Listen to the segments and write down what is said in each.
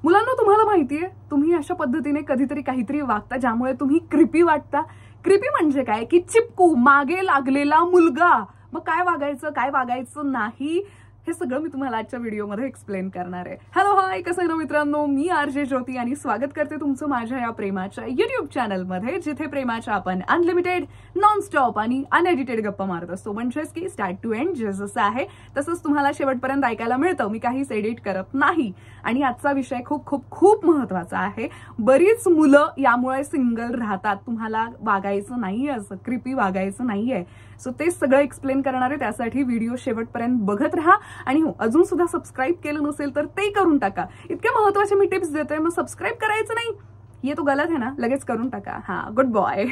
मुलांना तुम्हाला माहितीये तुम्ही अशा पद्धतीने कधीतरी काहीतरी वागता ज्यामुळे तुम्ही क्रिपी वाटता. क्रिपी म्हणजे काय की चिपकू मागे लागलेला मुलगा. मग काय वागायचं काय वागायचं नाही हे सगळं मी तुम्हाला आजच्या व्हिडिओमध्ये एक्सप्लेन करणार आहे. हॅलो हाय, कसं आहे ना मित्रांनो, मी आरजे ज्योती आणि स्वागत करते तुमचं माझ्या या प्रेमाच्या युट्यूब चॅनलमध्ये, जिथे प्रेमाच्या आपण अनलिमिटेड, नॉनस्टॉप आणि अनएडिटेड गप्पा मारत असतो. म्हणजेच की स्टार्ट टू एंड जसं आहे तसंच तुम्हाला शेवटपर्यंत ऐकायला मिळतं. मी काहीच एडिट करत नाही. आणि आजचा विषय खूप खूप खूप महत्वाचा आहे. बरीच मुलं यामुळे सिंगल राहतात. तुम्हाला वागायचं नाहीये, असं क्रिपी वागायचं नाहीये. सो ते सगळं एक्सप्लेन करणार आहे. त्यासाठी व्हिडिओ शेवटपर्यंत बघत राहा. आणि हो, अजून सुद्धा सबस्क्राईब केलं नसेल तर ते करून टाका. इतके महत्वाचे मी टिप्स देतोय, मग सबस्क्राईब करायचं नाही ये तो गलत है ना, लगेच करून टाका. हा, गुड बॉय.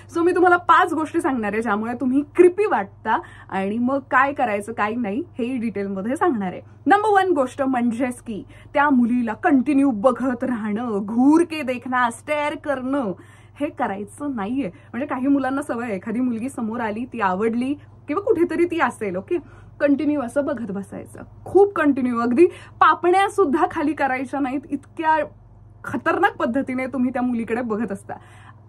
सो मी तुम्हाला 5 गोष्टी सांगणार आहे ज्यामुळे तुम्ही क्रिपी वाटता आणि मग काय करायचं काय नाही हे डिटेलमध्ये सांगणार आहे. नंबर 1 गोष्ट म्हणजेच की त्या मुलीला कंटिन्यू बघत राहणं, घूर के देखना, स्टेअर करणं, हे करायचं नाहीये. म्हणजे काही मुलांना सवय, एखादी मुलगी समोर आली, ती आवडली किंवा कुठेतरी ती असेल, ओके, कंटिन्यू असं बघत बसायचं. खूप कंटिन्यू, अगदी पापण्या सुद्धा खाली करायच्या नाहीत, इतक्या खतरनाक पद्धतीने तुम्ही त्या मुलीकडे बघत असता.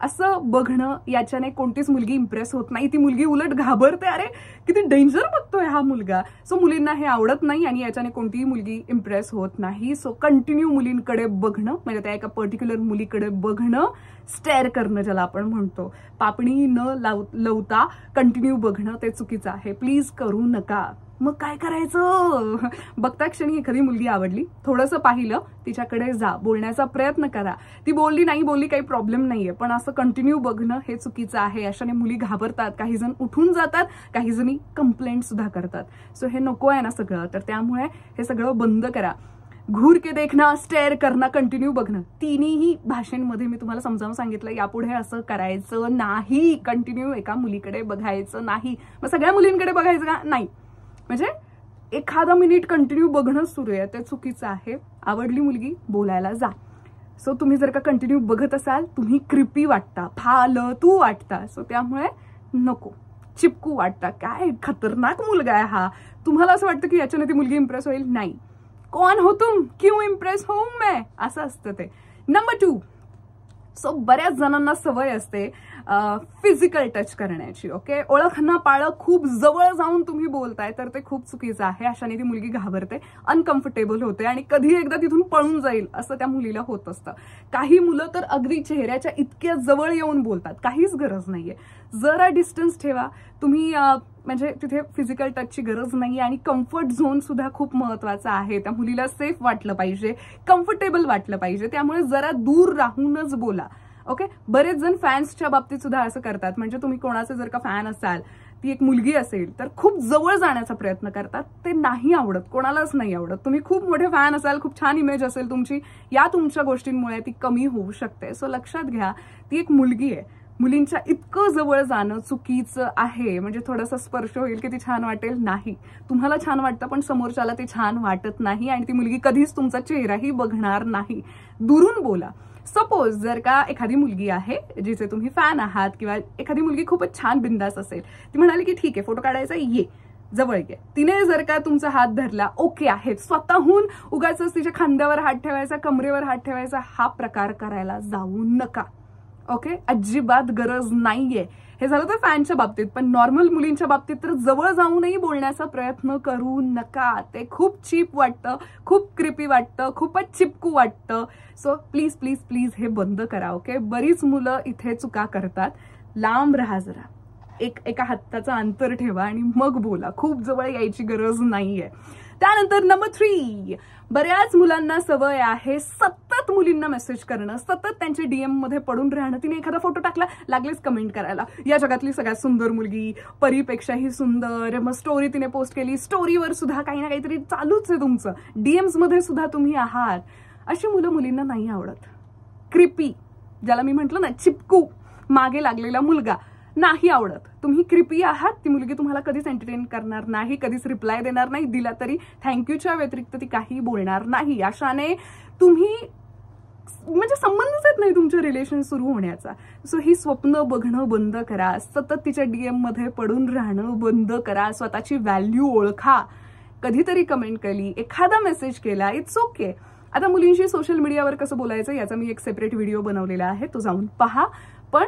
असं बघणं याच्याने कोणतीच मुलगी इम्प्रेस होत नाही. ती मुलगी उलट घाबरते, अरे किती डेंजर बघतोय हा मुलगा. सो मुलींना हे आवडत नाही आणि याच्याने कोणतीही मुलगी इम्प्रेस होत नाही. सो कंटिन्यू मुलींकडे बघणं, म्हणजे त्या एका पर्टिक्युलर मुलीकडे बघणं, स्टेअर करणं ज्याला आपण म्हणतो, पापणी न लावता कंटिन्यू बघणं, ते चुकीचं आहे. प्लीज करू नका. मग काय करायचं? बघता क्षणी एखादी मुलगी आवडली, थोडंसं पाहिलं, तिच्याकडे जा, बोलण्याचा प्रयत्न करा. ती बोलली नाही बोलली काही प्रॉब्लेम नाहीये, पण असं कंटिन्यू बघणं हे चुकीचं आहे. अशाने मुली घाबरतात, काही जण उठून जातात, काही जणी कंप्लेंट सुद्धा करतात. सो हे नको आहे ना सगळं, तर त्यामुळे हे सगळं बंद करा. घूर के देखना, स्टेअर करणं, कंटिन्यू बघणं, तिन्ही भाषेंमध्ये मी तुम्हाला समजावून सांगितलं. यापुढे असं करायचं नाही. कंटिन्यू एका मुलीकडे बघायचं नाही. मग सगळ्या मुलींकडे बघायचं का? नाही. म्हणजे एखादा मिनिट कंटिन्यू बघणं सुरू आहे, ते चुकीचं आहे. आवडली मुलगी, बोलायला जा. सो तुम्ही जर का कंटिन्यू बघत असाल, तुम्ही क्रिपी वाटता, फालतू वाटता. सो त्यामुळे नको, चिपकू वाटता. काय खतरनाक मुलगा आहे हा. तुम्हाला असं वाटतं की याच्याने ती मुलगी इम्प्रेस होईल? नाही. कौन हो तुम, क्यों इम्प्रेस होऊ मैं, असं असतं ते. नंबर 2, सो बऱ्याच जणांना सवय असते फिजिकल टच करण्याची, ओके. ओळख ना पाळख खूप जवळ जाऊन तुम्ही बोलताय तर ते खूप चुकीचं आहे. अशाने ती मुलगी घाबरते, अनकम्फर्टेबल होते आणि कधी एकदा तिथून पळून जाईल असं त्या मुलीला होत असतं. काही मुलं तर अगदी चेहऱ्याच्या इतक्या जवळ येऊन बोलतात, काहीच गरज नाहीये. जरा डिस्टन्स ठेवा तुम्ही. म्हणजे तिथे फिजिकल टचची गरज नाहीये. आणि कम्फर्ट झोन सुद्धा खूप महत्वाचा आहे. त्या मुलीला सेफ वाटलं पाहिजे, कम्फर्टेबल वाटलं पाहिजे. त्यामुळे जरा दूर राहूनच बोला, ओके. बरेच जण फॅन्सच्या बाबतीत सुद्धा असं करतात. म्हणजे तुम्ही कोणाचे जर का फॅन असाल, ती एक मुलगी असेल, तर खूप जवळ जाण्याचा प्रयत्न करतात. ते नाही आवडत, कोणालाच नाही आवडत. तुम्ही खूप मोठे फॅन असाल, खूप छान इमेज असेल तुमची, या तुमच्या गोष्टींमुळे ती कमी होऊ शकते. सो लक्षात घ्या, ती एक मुलगी आहे. मुलींच्या इतकं जवळ जाणं चुकीचं आहे. म्हणजे थोडासा स्पर्श होईल की ती छान वाटेल, नाही. तुम्हाला छान वाटतं पण समोरच्याला ते छान वाटत नाही आणि ती मुलगी कधीच तुमचा चेहराही बघणार नाही. दुरून बोला. सपोज जर का एखादी मुलगी आहे जिचे तुम्ही फॅन आहात, किंवा एखादी मुलगी खूपच छान बिंदास असेल, ती म्हणाली की ठीक आहे फोटो काढायचा, ये जवळ ये. तिने जर का तुमचा हात धरला, ओके आहे. स्वतःहून उगाच तिच्या खांद्यावर हात ठेवायचा, कमरेवर हात ठेवायचा, हा प्रकार करायला जाऊ नका, ओके. अजिबात गरज नाहीये. हे झालं तर फॅनच्या बाबतीत, पण नॉर्मल मुलींच्या बाबतीत तर जवळ जाऊनही बोलण्याचा प्रयत्न करू नका. ते खूप चीप वाटतं, खूप क्रिपी वाटतं, खूपच चिपकू वाटतं. सो प्लीज प्लीज प्लीज हे बंद करा, ओके. बरीच मुलं इथे चुका करतात. लांब राहा जरा, एका हाताचं अंतर ठेवा आणि मग बोला. खूप जवळ यायची गरज नाहीये. त्यानंतर नंबर 3, बऱ्याच मुलांना सवय आहे सतत मुलींना मेसेज करणं, सतत त्यांच्या डीएम मध्ये पडून राहणं. तिने एखादा फोटो टाकला, लागलेच कमेंट करायला, या जगातली सगळ्यात सुंदर मुलगी, परीपेक्षाही सुंदर. मग स्टोरी तिने पोस्ट केली, स्टोरीवर सुद्धा काही ना काहीतरी चालूच आहे तुमचं, डीएम्स मध्ये सुद्धा तुम्ही आहात. अशी मुलं मुलींना नाही आवडत. क्रिपी, ज्याला मी म्हटलं ना चिपकू, मागे लागलेला मुलगा, नाही आवडत. तुम्ही क्रिपी आहात, ती मुलगी तुम्हाला कधीच एंटरटेन करणार नाही, कधीच रिप्लाय देणार नाही. दिला तरी थँक्यूच्या व्यतिरिक्त ती काही बोलणार नाही. अशाने तुम्ही म्हणजे संबंधच येत नाही तुमच्या रिलेशन सुरू होण्याचा. सो ही स्वप्न बघणं बंद करा. सतत तिच्या डीएम मध्ये पडून राहणं बंद करा. स्वतःची व्हॅल्यू ओळखा. कधीतरी कमेंट केली, एखादा मेसेज केला, इट्स ओके. आता मुलींशी सोशल मीडियावर कसं बोलायचं याचा मी एक सेपरेट व्हिडिओ बनवलेला आहे, तो जाऊन पहा. पण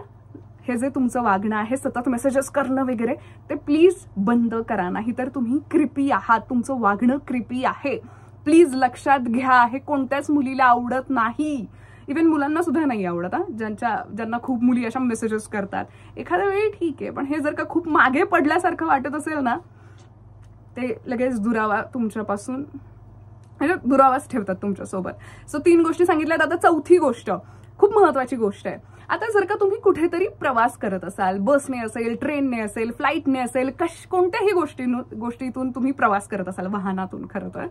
हे जे तुमचं वागणं आहे, सतत मेसेजेस करणं वगैरे, ते प्लीज बंद करा, नाहीतर तुम्ही क्रिपी आहात, तुमचं वागणं क्रिपी आहे. प्लीज लक्षात घ्या. हे कोणत्याच मुलीला आवडत नाही, इव्हन मुलांना सुद्धा नाही आवडत. ज्यांना खूप मुली अशा मेसेजेस करतात, एखाद्या वेळी ठीक आहे, पण हे जर का खूप मागे पडल्यासारखं वाटत असेल ना, ते लगेच दुरावा तुमच्यापासून, म्हणजे दुरावाच ठेवतात तुमच्यासोबत. सो 3 गोष्टी सांगितल्यात. आता चौथी गोष्ट खूप महत्वाची गोष्ट आहे. आता जर का तुम्ही कुठेतरी प्रवास करत असाल, बसने असेल, ट्रेनने असेल, फ्लाईटने असेल, कोणत्याही गोष्टीतून तुम्ही प्रवास करत असाल, वाहनातून, खरं तर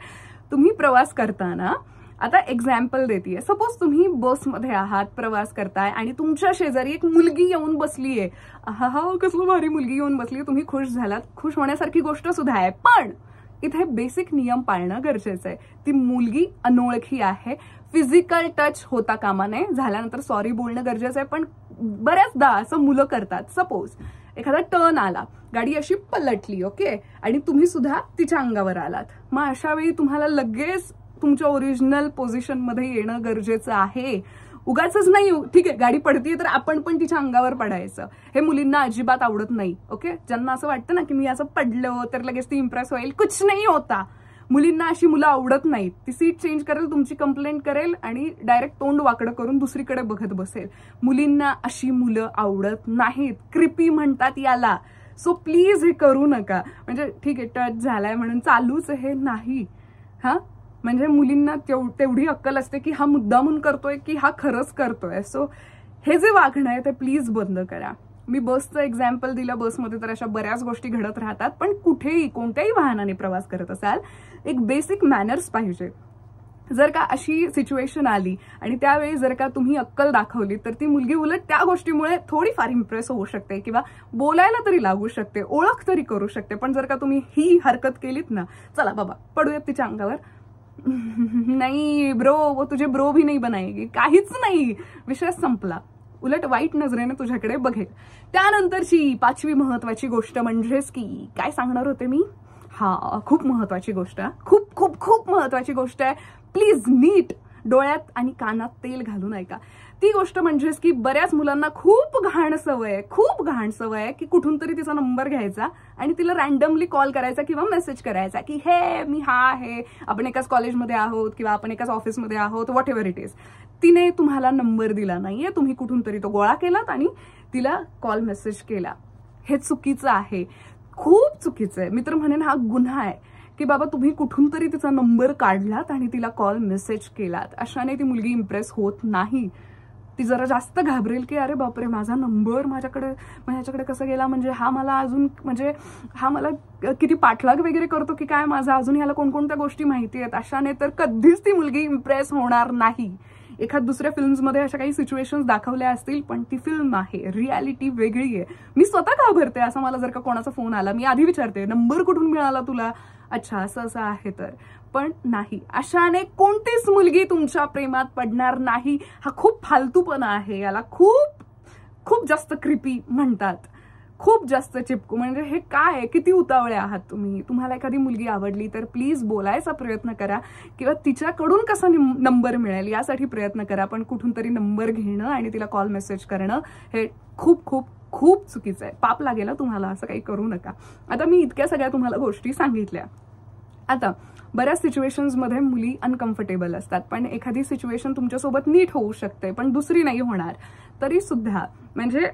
तुम्ही प्रवास करताना, आता एक्झाम्पल देतीये, सपोज तुम्ही बसमध्ये आहात, प्रवास करताय आणि तुमच्या शेजारी एक मुलगी येऊन बसलीये. हा कसलं भारी मुलगी येऊन बसली, तुम्ही खुश झालात. खुश होण्यासारखी गोष्ट सुद्धा आहे, पण इथे बेसिक नियम पाळणं गरजेचं आहे. ती मुलगी अनोळखी आहे, फिजिकल टच होता कामा नये. झाल्यानंतर सॉरी बोलणं गरजेचं आहे, पण बऱ्याचदा असं मुलं करतात. सपोज एखादा टर्न आला, गाडी अशी पलटली, ओके, आणि तुम्ही सुद्धा तिच्या अंगावर आलात. मग अशा वेळी तुम्हाला लगेच तुमच्या ओरिजिनल पोझिशनमध्ये येणं गरजेचं आहे. उगाचच नाही, ठीक आहे, गाडी पडतीये तर आपण पण तिच्या अंगावर पडायचं, हे मुलींना अजिबात आवडत नाही. ओके, ज्यांना असं वाटतं ना की मी असं पडलो तर लगेच ती इम्प्रेस होईल, कुछ नाही होता. मुलींना अशी मुलं आवडत नाहीत. ती सीट चेंज करेल, तुमची कंप्लेंट करेल आणि डायरेक्ट तोंड वाकडं करून दुसरीकडे बघत बसेल. मुलींना अशी मुलं आवडत नाहीत, क्रिपी म्हणतात याला. सो प्लीज हे करू नका. म्हणजे ठीक आहे, टच झालाय म्हणून चालूच हे नाही. हा, म्हणजे मुलींना तेवढी अक्कल असते की हा मुद्दामून करतोय की हा खरंच करतोय. सो हे जे वागणं आहे ते प्लीज बंद करा. मी बसचं एक्झाम्पल दिलं, बसमध्ये तर अशा बऱ्याच गोष्टी घडत राहतात, पण कुठेही कोणत्याही वाहनाने प्रवास करत असाल, एक बेसिक मॅनर्स पाहिजे. जर का अशी सिच्युएशन आली आणि त्यावेळी जर का तुम्ही अक्कल दाखवली, तर ती मुलगी उलट त्या गोष्टीमुळे थोडीफार इम्प्रेस होऊ शकते किंवा बोलायला तरी लागू शकते, ओळख तरी करू शकते. पण जर का तुम्ही ही हरकत केलीत ना, चला बाबा पडूयात तिच्या अंगावर, नाही ब्रो, वो तुझे ब्रो भी नाही बनाएगी, काहीच नाही, विषय संपला. उलट वाईट नजरेने तुझ्याकडे बघेल. त्यानंतरची 5वी महत्वाची गोष्ट म्हणजेच की काय सांगणार होते मी, खूप महत्वाची गोष्ट, खूप खूप खूप महत्वाची गोष्ट आहे. प्लीज नीट डोळ्यात आणि कानात तेल घालून ऐका. ती गोष्ट म्हणजेच की बऱ्याच मुलांना खूप घाण सवय आहे की कुठून तरी तिचा नंबर घ्यायचा आणि तिला रॅन्डमली कॉल करायचा किंवा मेसेज करायचा की हे मी आहे, आपण एकाच कॉलेजमध्ये आहोत किंवा आपण एकाच ऑफिसमध्ये आहोत, व्हॉट एव्हर इट इज. तिने तुम्हाला नंबर दिला नाहीये, तुम्ही कुठून तरी तो गोळा केलात आणि तिला कॉल मेसेज केला. हे चुकीचं आहे, खूप चुकीचं आहे. मी तर म्हणेन हा गुन्हा आहे की बाबा तुम्ही कुठून तरी तिचा नंबर काढलात आणि तिला कॉल मेसेज केलात. अशाने ती मुलगी इम्प्रेस होत नाही. ती जरा जास्त घाबरेल की अरे बापरे, माझा नंबर माझ्याकडे कसा गेला, म्हणजे हा मला किती पाठलाग वगैरे करतो की काय, माझा अजून ह्याला कोणकोणत्या गोष्टी माहिती आहेत. अशाने तर कधीच ती मुलगी इम्प्रेस होणार नाही. एखाद दुसऱ्या फिल्म्समध्ये अशा काही सिच्युएशन्स दाखवल्या असतील, पण ती फिल्म आहे, रियालिटी वेगळी आहे. मी स्वतः घाबरते असं मला जर का कोणाचा फोन आला, मी आधी विचारते नंबर कुठून मिळाला तुला, अच्छा असं आहे तर. पण नाही, अशाने कोणतीच मुलगी तुमच्या प्रेमात पडणार नाही. हा खूप फालतूपणा आहे, याला खूप खूप जास्त क्रिपी म्हणतात, खूप जास्त चिपकू. म्हणजे हे काय आहे, किती उतावळे आहात तुम्ही. तुम्हाला एखादी मुलगी आवडली तर प्लीज बोलायचा प्रयत्न करा किंवा तिच्याकडून कसा नंबर मिळेल यासाठी प्रयत्न करा. पण कुठून तरी नंबर घेणं आणि तिला कॉल मेसेज करणं हे खूप खूप खूप चुकीचं आहे. पाप लागेल तुम्हाला, असं काही करू नका. आता मी इतक्या सगळ्या तुम्हाला गोष्टी सांगितल्या. आता बऱ्याच सिच्युएशन्समध्ये मुली अनकम्फर्टेबल असतात, पण एखादी सिच्युएशन तुमच्यासोबत नीट होऊ शकते पण दुसरी नाही होणार तरी सुद्धा, म्हणजे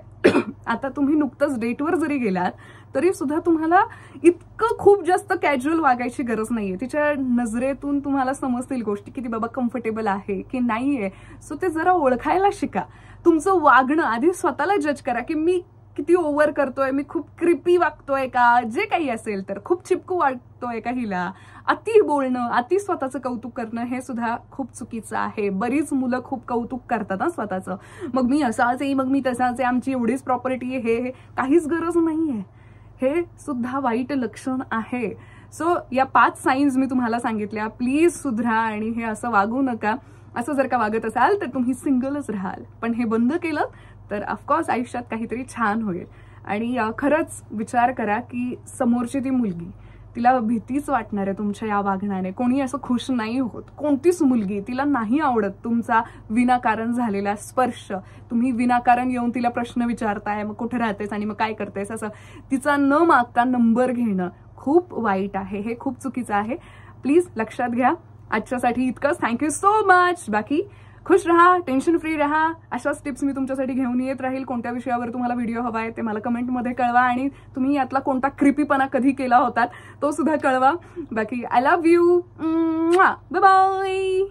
आता तुम्ही नुकतंच डेटवर जरी गेलात तरी सुद्धा तुम्हाला इतकं खूप जास्त कॅज्युअल वागायची गरज नाहीये. तिच्या नजरेतून तुम्हाला समजतील गोष्टी की ती बाबा कम्फर्टेबल आहे की नाहीये. सो ते जरा ओळखायला शिका. तुमचं वागणं आधी स्वतःला जज करा की मी किती ओव्हर करतोय, मी खूप क्रिपी वागतोय का, जे काही असेल तर खूप चिपकू वाटतोय का हिला. अति बोलणं, अति स्वतःचं कौतुक करणं हे सुद्धा खूप चुकीचं आहे. बरीच मुलं खूप कौतुक करतात ना स्वतःचं, मग मी असाच आहे, मग मी तसाच आहे, आमची एवढीच प्रॉपर्टी आहे, हे काहीच गरज नाहीये. हे सुद्धा वाईट लक्षण आहे. सो या 5 साईन्स मी तुम्हाला सांगितल्या, प्लीज सुधरा आणि हे असं वागू नका. असं जर का वागत असाल तर तुम्ही सिंगलच राहाल, पण हे बंद केलं तर ऑफकोर्स आयुष्यात काहीतरी छान होईल. आणि खरंच विचार करा की समोरची ती मुलगी तिला भीतीच वाटणार आहे तुमच्या या वागण्याने. कोणी असं खुश नाही होत. कोणतीच मुलगी तिला नाही आवडत तुमचा विनाकारण झालेला स्पर्श. तुम्ही विनाकारण येऊन तिला प्रश्न विचारताय, मग कुठे राहतेस आणि मग काय करतेस, असं तिचा न मागता नंबर घेणं खूप वाईट आहे. हे खूप चुकीचं आहे. प्लीज लक्षात घ्या. आजच्यासाठी इतकंच. Thank you so much. बाकी खुश रहा, टेन्शन फ्री रहा. अशाच टिप्स मी तुमच्यासाठी घेऊन येत राहील. कोणत्या विषयावर तुम्हाला व्हिडिओ हवा आहे ते मला कमेंटमध्ये कळवा आणि तुम्ही यातला कोणता क्रिपीपणा कधी केला होता तो सुद्धा कळवा. बाकी I love you. Bye bye.